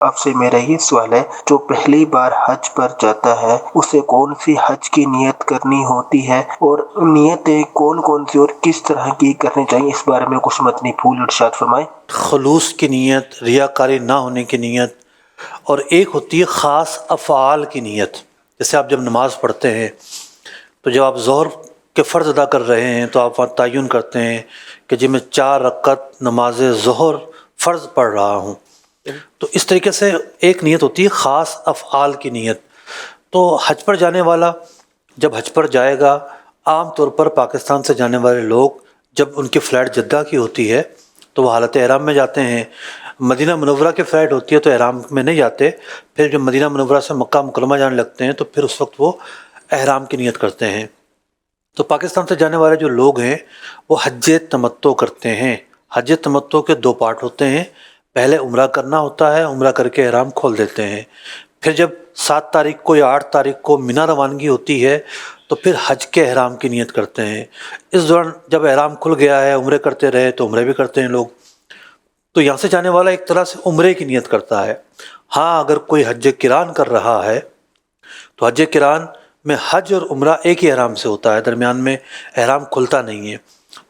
آپ سے میرا یہ سوال ہے، جو پہلی بار حج پر جاتا ہے اسے کون سی حج کی نیت کرنی ہوتی ہے، اور نیتیں کون کون سی اور کس طرح کی کرنی چاہیے، اس بارے میں کچھ متنی پھول ارشاد فرمائیں۔ خلوص کی نیت، ریاکاری نہ ہونے کی نیت، اور ایک ہوتی ہے خاص افعال کی نیت۔ جیسے آپ جب نماز پڑھتے ہیں تو جب آپ ظہر کے فرض ادا کر رہے ہیں تو آپ تعین کرتے ہیں کہ جی میں 4 رکعت نماز ظہر فرض پڑھ رہا ہوں۔ تو اس طریقے سے ایک نیت ہوتی ہے خاص افعال کی نیت۔ تو حج پر جانے والا جب حج پر جائے گا، عام طور پر پاکستان سے جانے والے لوگ جب ان کی فلائٹ جدہ کی ہوتی ہے تو وہ حالت احرام میں جاتے ہیں۔ مدینہ منورہ کی فلائٹ ہوتی ہے تو احرام میں نہیں جاتے، پھر جب مدینہ منورہ سے مکہ مکرمہ جانے لگتے ہیں تو پھر اس وقت وہ احرام کی نیت کرتے ہیں۔ تو پاکستان سے جانے والے جو لوگ ہیں وہ حج تمتع کرتے ہیں۔ حج تمتع کے 2 پارٹ ہوتے ہیں، پہلے عمرہ کرنا ہوتا ہے، عمرہ کر کے احرام کھول دیتے ہیں۔ پھر جب 7 تاریخ کو یا 8 تاریخ کو منی روانگی ہوتی ہے تو پھر حج کے احرام کی نیت کرتے ہیں۔ اس دوران جب احرام کھل گیا ہے، عمرے کرتے رہے تو عمرے بھی کرتے ہیں لوگ۔ تو یہاں سے جانے والا ایک طرح سے عمرے کی نیت کرتا ہے۔ ہاں اگر کوئی حج قران کر رہا ہے تو حج قران میں حج اور عمرہ ایک ہی احرام سے ہوتا ہے، درمیان میں احرام کھلتا نہیں ہے،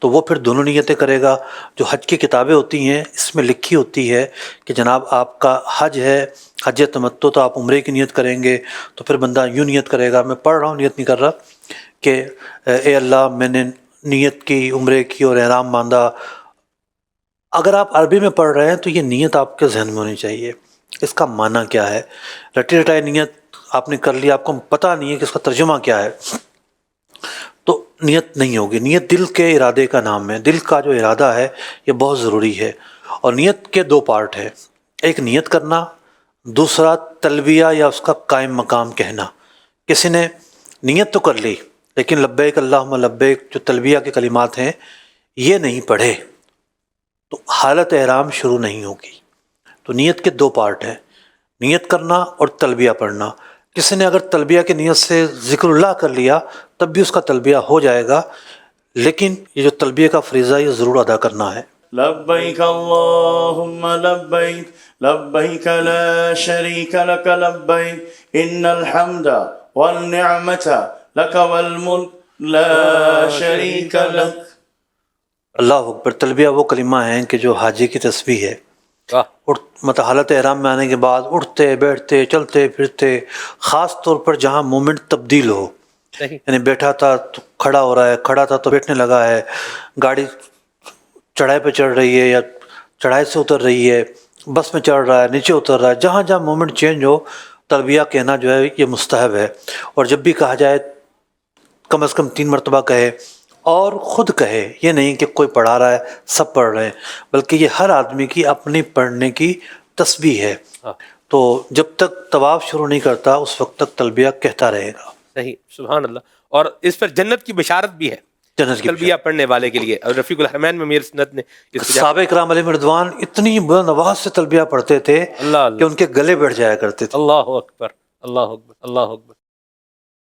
تو وہ پھر دونوں نیتیں کرے گا۔ جو حج کی کتابیں ہوتی ہیں اس میں لکھی ہوتی ہے کہ جناب آپ کا حج ہے، حج تمتع، تو آپ عمرے کی نیت کریں گے۔ تو پھر بندہ یوں نیت کرے گا، میں پڑھ رہا ہوں نیت نہیں کر رہا، کہ اے اللہ میں نے نیت کی، عمرے کی اور احرام باندھا۔ اگر آپ عربی میں پڑھ رہے ہیں تو یہ نیت آپ کے ذہن میں ہونی چاہیے، اس کا معنی کیا ہے۔ رٹی رٹائی نیت آپ نے کر لی، آپ کو پتہ نہیں ہے کہ اس کا ترجمہ کیا ہے، تو نیت نہیں ہوگی۔ نیت دل کے ارادے کا نام ہے، دل کا جو ارادہ ہے یہ بہت ضروری ہے۔ اور نیت کے 2 پارٹ ہیں، ایک نیت کرنا، دوسرا تلبیہ یا اس کا قائم مقام کہنا۔ کسی نے نیت تو کر لی لیکن لبیک اللہم لبیک جو تلبیہ کے کلمات ہیں یہ نہیں پڑھے تو حالت احرام شروع نہیں ہوگی۔ تو نیت کے 2 پارٹ ہیں، نیت کرنا اور تلبیہ پڑھنا۔ کسی نے اگر تلبیہ کی نیت سے ذکر اللہ کر لیا تب بھی اس کا تلبیہ ہو جائے گا، لیکن یہ جو تلبیہ کا فریضہ یہ ضرور ادا کرنا ہے۔ لبیک اللہم لبیک لبیک لا شریک لک لبیک ان الحمد والنعمت لک والملک لا شریک لک۔ اللہ اکبر۔ تلبیہ وہ کلمہ ہیں کہ جو حاجی کی تسبیح ہے۔ مطلب حالت احرام میں آنے کے بعد اٹھتے بیٹھتے چلتے پھرتے، خاص طور پر جہاں مومنٹ تبدیل ہو، یعنی بیٹھا تھا تو کھڑا ہو رہا ہے، کھڑا تھا تو بیٹھنے لگا ہے، گاڑی چڑھائی پہ چڑھ رہی ہے یا چڑھائی سے اتر رہی ہے، بس میں چڑھ رہا ہے، نیچے اتر رہا ہے، جہاں جہاں مومنٹ چینج ہو تلبیہ کہنا جو ہے یہ مستحب ہے۔ اور جب بھی کہا جائے کم از کم 3 مرتبہ کہے، اور خود کہے، یہ نہیں کہ کوئی پڑھا رہا ہے سب پڑھ رہے ہیں، بلکہ یہ ہر آدمی کی اپنی پڑھنے کی تسبیح ہے۔ تو جب تک طواف شروع نہیں کرتا اس وقت تک تلبیہ کہتا رہے گا۔ صحیح، سبحان اللہ۔ اور اس پر جنت کی بشارت بھی ہے جنت کی تلبیہ پڑھنے والے کے لیے۔ اور رفیق الرحمن میں میری سنت نے صحابہ کرام علیہم رضوان اتنی بلند آواز سے تلبیہ پڑھتے تھے اللہ کہ ان کے گلے بیٹھ جایا کرتے تھے۔ اللہ اکبر، اللہ اکبر، اللہ اکبر۔